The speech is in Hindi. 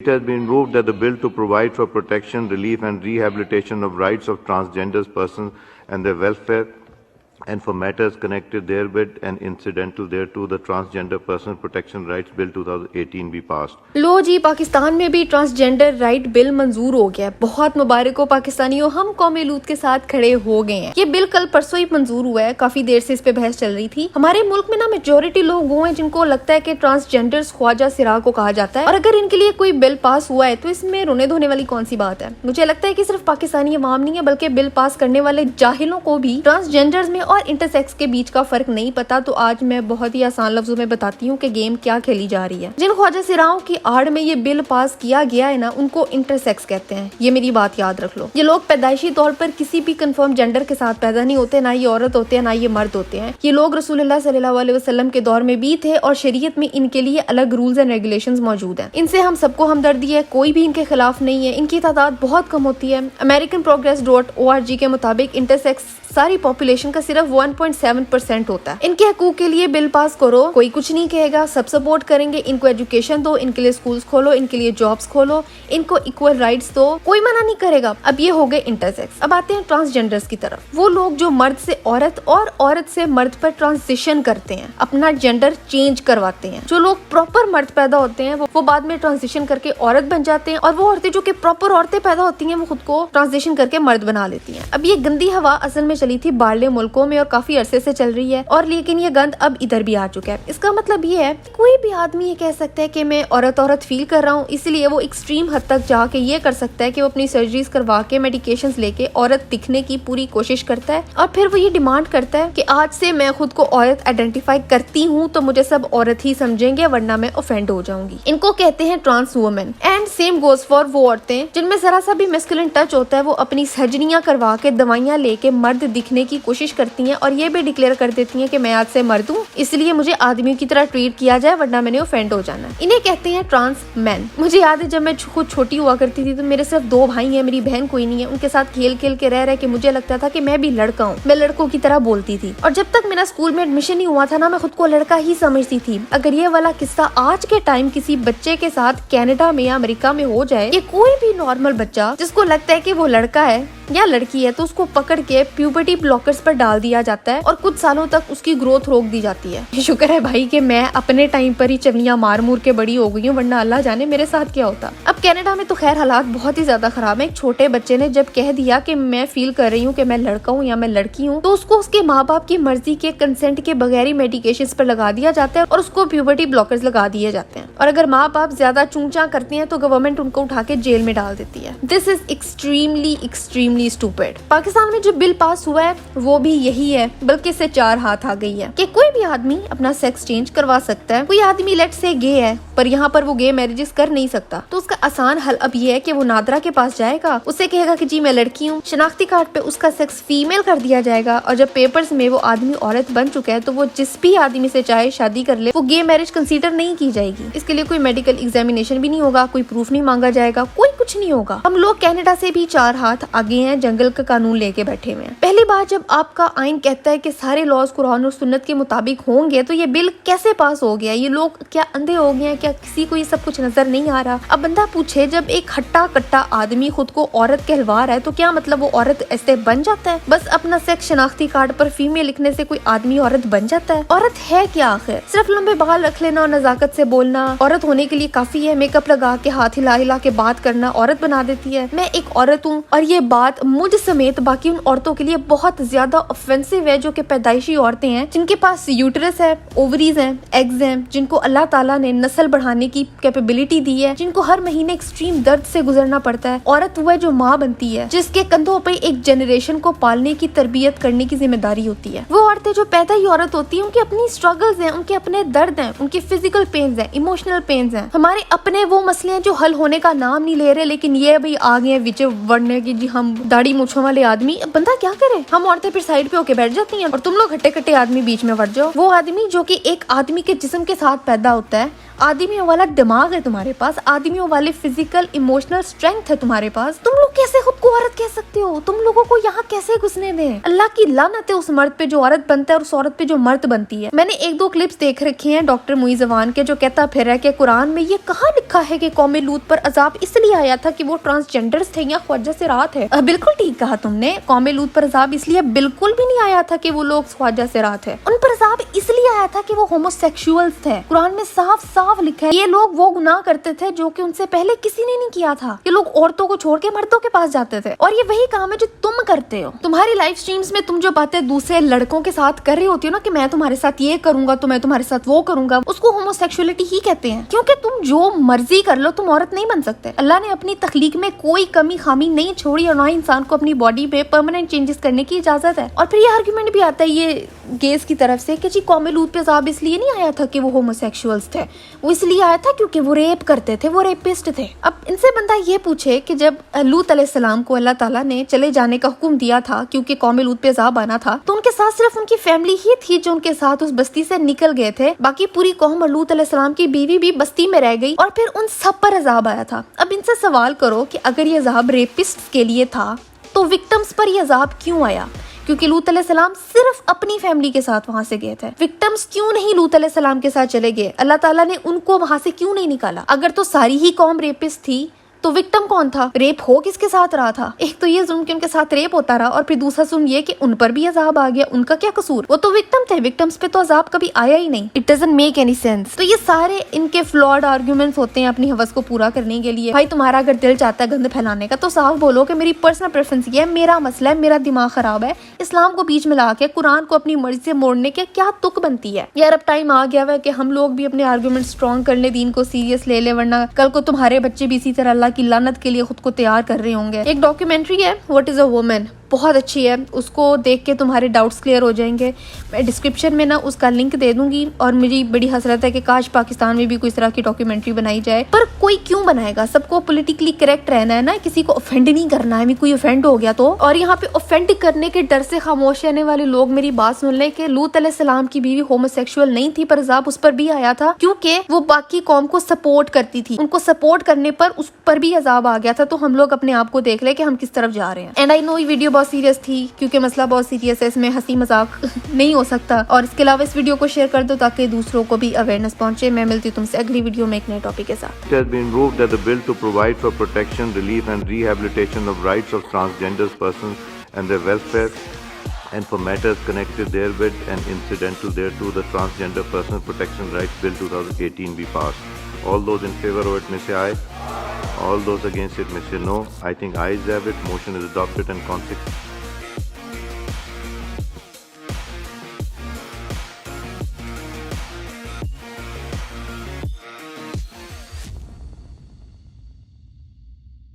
It has been moved that the bill to provide for protection, relief and rehabilitation of rights of transgender persons and their welfare and for matters connected therewith and incidental thereto, the Transgender Person Protection Rights Bill 2018 be passed. लो जी, पाकिस्तान में भी ट्रांसजेंडर राइट बिल मंजूर हो गया है। बहुत मुबारक हो पाकिस्तानियों, हम कौमे लूत के साथ खड़े हो गए हैं। ये बिल कल परसों ही मंजूर हुआ है। काफी देर से इस पे बहस चल रही थी। हमारे मुल्क में ना मेजोरिटी लोग वो हैं जिनको लगता है कि ट्रांसजेंडर्स ख्वाजा सिरा को कहा जाता है, और अगर इनके लिए कोई बिल पास हुआ है तो इसमें रोने धोने वाली कौन सी बात है। मुझे लगता है कि सिर्फ पाकिस्तानी अवाम नहीं है बल्कि बिल पास करने वाले जाहिलों को भी ट्रांसजेंडर्स में और इंटरसेक्स के बीच का फर्क नहीं पता। तो आज मैं बहुत ही आसान लफ्जों में बताती हूँ कि गेम क्या खेली जा रही है। जिन ख्वाजा सिराओं की आड़ में ये बिल पास किया गया है ना, उनको इंटरसेक्स कहते हैं। ये मेरी बात याद रख लो। ये लोग पैदाइशी तौर पर किसी भी कंफर्म जेंडर के साथ पैदा नहीं होते, ना ये औरत होते हैं ना ये मर्द होते हैं। ये लोग रसूलुल्लाह सल्लल्लाहु अलैहि वसल्लम के दौर में भी थे और शरीयत में इनके लिए अलग रूल्स एंड रेगुलेशंस मौजूद हैं। इनसे हम सबको हमदर्दी है, कोई भी इनके खिलाफ नहीं है। इनकी तादाद बहुत कम होती है। अमेरिकन progress.org के मुताबिक इंटरसेक्स सारी पॉपुलेशन का सिर्फ 1.7% होता है। इनके हकूक के लिए बिल पास करो, कोई कुछ नहीं कहेगा, सब सपोर्ट करेंगे। इनको एजुकेशन दो, इनके लिए स्कूल्स खोलो, इनके लिए जॉब्स खोलो, इनको इक्वल राइट्स दो, कोई मना नहीं करेगा। अब ये हो गए इंटरसेक्स। अब आते हैं ट्रांसजेंडर्स की तरफ। वो लोग जो मर्द से औरत और औरत से मर्द पर ट्रांजिशन करते हैं, अपना जेंडर चेंज करवाते हैं। जो लोग प्रॉपर मर्द पैदा होते हैं वो बाद में ट्रांजिशन करके औरत बन जाते हैं, और वो औरतें जो कि प्रॉपर औरतें पैदा होती हैं वो खुद को ट्रांजिशन करके मर्द बना लेती हैं। अब ये गंदी हवा असल में चली थी बाहरले मुल्कों में और काफी अरसे से चल रही है, और लेकिन ये गंद अब इधर भी आ चुका है। इसका मतलब ये है कोई भी आदमी ये कह सकता है कि मैं औरत फील कर रहा हूँ, इसलिए वो एक्सट्रीम हद तक जाके ये कर सकता है कि वो अपनी सर्जरीज करवा के मेडिकेशंस लेके औरत दिखने की पूरी कोशिश करता है, और फिर वो ये डिमांड करता है कि आज से मैं खुद को औरत आइडेंटिफाई करती हूँ तो मुझे सब औरत ही समझेंगे वरना मैं ऑफेंड हो जाऊंगी। इनको कहते हैं trans women. And same goes for वो औरतें जिनमें जरा सा भी मैस्कुलिन टच होता है, वो अपनी सर्जरियां करवा के दवाइयां लेके मर्द दिखने की कोशिश करती हैं और ये भी डिक्लेयर कर देती हैं कि मैं आज से मर्द हूँ, इसलिए मुझे आदमियों की तरह ट्रीट किया जाए वरना मैंने ऑफेंड हो जाना। इन्हें कहते हैं ट्रांस मैन। मुझे याद है जब मैं खुद छोटी हुआ करती थी तो मेरे सिर्फ 2 भाई हैं, मेरी बहन कोई नहीं है। उनके साथ खेल खेल के रह के मुझे लगता था कि मैं भी लड़का हूँ, मैं लड़कों की तरह बोलती थी, और जब तक मेरा स्कूल में एडमिशन नहीं हुआ था ना, मैं खुद को लड़का ही समझती थी। अगर ये वाला किस्सा आज के टाइम किसी बच्चे के साथ कनाडा में या अमेरिका में हो जाए, ये कोई भी नॉर्मल बच्चा जिसको लगता है कि वो लड़का है या लड़की है तो उसको पकड़ के प्यूबर्टी ब्लॉकर्स पर डाल दिया जाता है और कुछ सालों तक उसकी ग्रोथ रोक दी जाती है। शुक्र है भाई कि मैं अपने टाइम पर ही चवनियां मार मूर के बड़ी हो गई हूँ, वरना अल्लाह जाने मेरे साथ क्या होता। अब कनाडा में तो खैर हालात बहुत ही ज्यादा खराब है। एक छोटे बच्चे ने जब कह दिया कि मैं फील कर रही हूँ कि मैं लड़का हूँ या मैं लड़की हूँ, तो उसको उसके माँ बाप की मर्जी के कंसेंट के बगैर ही मेडिकेशन पर लगा दिया जाता है और उसको प्यूबर्टी ब्लॉकर्स लगा दिए जाते हैं। और अगर माँ बाप ज्यादा चूंचा करते हैं तो गवर्नमेंट उनको उठा के जेल में डाल देती है। This is extremely stupid. Pakistan में जो बिल पास हुआ है वो भी यही है, बल्कि इससे 4 हाथ आ गई है कि कोई भी आदमी अपना सेक्स चेंज करवा सकता है। कोई आदमी लेट से गे है पर यहाँ पर वो गे मैरिजेस कर नहीं सकता, तो उसका आसान हल अब ये है कि वो नादरा के पास जाएगा, उससे कहेगा कि जी मैं लड़की हूँ, शनाख्ती कार्ड पे उसका सेक्स फीमेल कर दिया जाएगा, और जब पेपर्स में वो आदमी औरत बन चुका है तो वो जिस भी आदमी से चाहे शादी कर ले, वो गे मैरिज कंसीडर नहीं की जाएगी। इसके लिए कोई मेडिकल एग्जामिनेशन भी नहीं होगा, कोई प्रूफ नहीं मांगा जाएगा, कोई कुछ नहीं होगा। हम लोग कनाडा से भी 4 हाथ आगे हैं, जंगल का कानून लेके बैठे हुए हैं। पहली बार जब आपका आइन कहता है कि सारे लॉज कुरान और सुन्नत के मुताबिक होंगे, तो ये बिल कैसे पास हो गया? ये लोग क्या अंधे हो गए हैं? क्या किसी को ये सब कुछ नजर नहीं आ रहा? अब बंदा पूछे, जब एक हट्टा कट्टा आदमी खुद को औरत कहलवा रहा है तो क्या मतलब वो औरत ऐसे बन जाता है? बस अपना सेक्स शनाख्ती कार्ड पर फीमेल लिखने से कोई आदमी औरत बन जाता है? औरत है क्या आखिर? सिर्फ लंबे बाल रख लेना और नजाकत से बोलना औरत होने के लिए काफी है? मेकअप लगा के हाथ हिला हिला के बात करना औरत बना देती है? मैं एक औरत हूँ और ये बात मुझ समेत बाकी उन औरतों के लिए बहुत ज्यादा ऑफेंसिव है जो कि पैदाइशी औरतें हैं, जिनके पास यूटरस है, ओवरीज हैं, एग्स हैं, जिनको अल्लाह ताला ने नस्ल बढ़ाने की कैपेबिलिटी दी है, जिनको हर महीने एक्सट्रीम दर्द से गुजरना पड़ता है। औरत वो है जो माँ बनती है, जिसके कंधों पे एक जनरेशन को पालने की तरबियत करने की जिम्मेदारी होती है। वो औरतें जो पैदा ही औरत होती है, उनकी अपनी स्ट्रगल्स हैं, उनके अपने दर्द हैं, उनकी फिजिकल पेन्स हैं, इमोशनल पेन्स हैं। हमारे अपने वो मसले हैं जो हल होने का नाम नहीं ले रहे, लेकिन ये भाई आ गए विच बढ़ने की, जी हम दाढ़ी मूंछों वाले आदमी। बंदा क्या करे? हम औरतें फिर साइड पे होके बैठ जाती हैं और तुम लोग हट्टे कट्टे आदमी बीच में बढ़ जाओ। वो आदमी जो कि एक आदमी के जिस्म के साथ पैदा होता है आदमियों वाला दिमाग है तुम्हारे पास, आदमियों वाले फिजिकल इमोशनल स्ट्रेंथ है तुम्हारे पास, तुम लोग कैसे खुद को औरत कह सकते हो? तुम लोगों को यहाँ कैसे घुसने दें? अल्लाह की लानत है उस मर्द पे जो औरत बनता है और उस औरत पे जो मर्द बनती है। मैंने एक दो क्लिप्स देख रखे हैं डॉक्टर मुईज जवान के, जो कहता फिर रहा है कि कुरान में ये कहाँ लिखा है कि कौमे लूत पर अजाब इसलिए आया था कि वो ट्रांसजेंडर्स थे या ख्वाजा से रात है। बिल्कुल ठीक कहा तुमने, कौमे लूत पर अजाब इसलिए बिल्कुल भी नहीं आया था कि वो लोग ख्वाजा से रात है। उन पर अजाब इसलिए आया था कि वो होमोसेक्सुअल्स थे। कुरान में साफ साफ लिखा है ये लोग वो गुनाह करते थे जो कि उनसे पहले किसी ने नहीं किया था। ये लोग औरतों को छोड़ के मर्दों के पास जाते थे, और ये वही काम है जो तुम करते हो। तुम्हारी लाइव स्ट्रीम्स में तुम जो बातें दूसरे लड़कों के साथ कर रही होती हो ना, कि मैं तुम्हारे साथ ये करूंगा तो मैं तुम्हारे साथ वो करूंगा, उसको होमोसेक्सुअलिटी ही कहते हैं। क्योंकि तुम जो मर्जी कर लो, तुम औरत नहीं बन सकते। अल्लाह ने अपनी तख्लीक में कोई कमी खामी नहीं छोड़ी, और ना ही इंसान को अपनी बॉडी पे परमानेंट चेंजेस करने की इजाजत है। और फिर ये आर्ग्यूमेंट भी आता है ये गेज की तरफ से कि जी कौमे लूत पे अजाब इसलिए नहीं आया था कि वो होमोसेक्सुअल्स थे, वो इसलिए आया था क्योंकि वो रेप करते थे, वो रेपिस्ट थे। अब इनसे बंदा ये पूछे कि जब लूत अलैहिस्सलाम को अल्लाह ताला ने चले जाने का हुक्म दिया था क्योंकि कौमे लूत पे अजाब आना था, तो उनके साथ सिर्फ उनकी फैमिली ही थी जो उनके साथ उस बस्ती से निकल गए थे। बाकी पूरी कौम और लूत अलैहिस्सलाम की बीवी भी बस्ती में रह गई, और फिर उन सब पर अजाब आया था। अब इनसे सवाल करो कि अगर ये अजाब रेपिस्ट के लिए था तो विक्टिम्स पर ये अजाब क्यों आया? क्योंकि लूत अलैहिस्सलाम सिर्फ अपनी फैमिली के साथ वहां से गए थे। विक्टिम्स क्यों नहीं लूत अलैहिस्सलाम के साथ चले गए? अल्लाह ताला ने उनको वहां से क्यों नहीं निकाला? अगर तो सारी ही कौम रेपिस्ट थी तो विक्टिम कौन था? रेप हो किसके साथ रहा था? एक तो ये जुल्म कि उनके साथ रेप होता रहा, और फिर दूसरा जुल्म ये कि उन पर भी अजाब आ गया। उनका क्या कसूर? वो तो विक्टिम थे, विक्टिम्स पे तो अजाब कभी आया ही नहीं। It doesn't make any sense. तो ये सारे इनके फ्लॉड आर्ग्यूमेंट्स होते हैं अपनी हवस को पूरा करने के लिए। भाई तुम्हारा अगर दिल चाहता है गंद फैलाने का तो साफ बोलो कि मेरी पर्सनल प्रेफरेंस ये है, मेरा मसला है, मेरा दिमाग खराब है। इस्लाम को बीच में ला के कुरान को अपनी मर्जी से मोड़ने के क्या तुक बनती है? यार अब टाइम आ गया है कि हम लोग भी अपने आर्ग्यूमेंट स्ट्रॉन्ग कर ले, दीन को सीरियस ले ले, वरना कल को तुम्हारे बच्चे भी इसी तरह अल्लाह की लानत के लिए खुद को तैयार कर रहे होंगे। एक डॉक्यूमेंट्री है व्हाट इज अ वुमन, बहुत अच्छी है, उसको देख के तुम्हारे डाउट्स क्लियर हो जाएंगे। मैं डिस्क्रिप्शन में ना उसका लिंक दे दूंगी, और मेरी बड़ी हसरत है कि काश पाकिस्तान में भी कोई इस तरह की डॉक्यूमेंट्री बनाई जाए, पर कोई क्यों बनाएगा? सबको पॉलिटिकली करेक्ट रहना है ना, किसी को ऑफेंड नहीं करना है। कोई ऑफेंड हो गया तो, और यहाँ पे ऑफेंड करने के डर से खामोश रहने वाले लोग मेरी बात सुन ले कि लूत अलैहिस्सलाम की बीवी होमोसेक्सुअल नहीं थी, पर अजाब उस पर भी आया था क्योंकि वो बाकी कौम को सपोर्ट करती थी। उनको सपोर्ट करने पर उस पर भी अजाब आ गया था। तो हम लोग अपने आप को देख ले कि हम किस तरफ जा रहे हैं। एंड आई नो ये वीडियो बहुत सीरियस थी क्योंकि मसला बहुत सीरियस है, इसमें हंसी मजाक नहीं हो सकता। और इसके अलावा इस वीडियो को शेयर कर दो ताकि दूसरों को भी अवेयरनेस पहुंचे। मैं मिलती हूं तुमसे अगली वीडियो में एक नए टॉपिक के साथ। It has been ruled that the bill to provide for protection, relief and rehabilitation of rights of transgender persons and their welfare and for matters connected therewith and incidental thereto, the Transgender Person Protection Rights Bill 2018 be passed. All those in favor of it may say aye. All those against it may say no. I think ayes have it. Motion is adopted and consequent.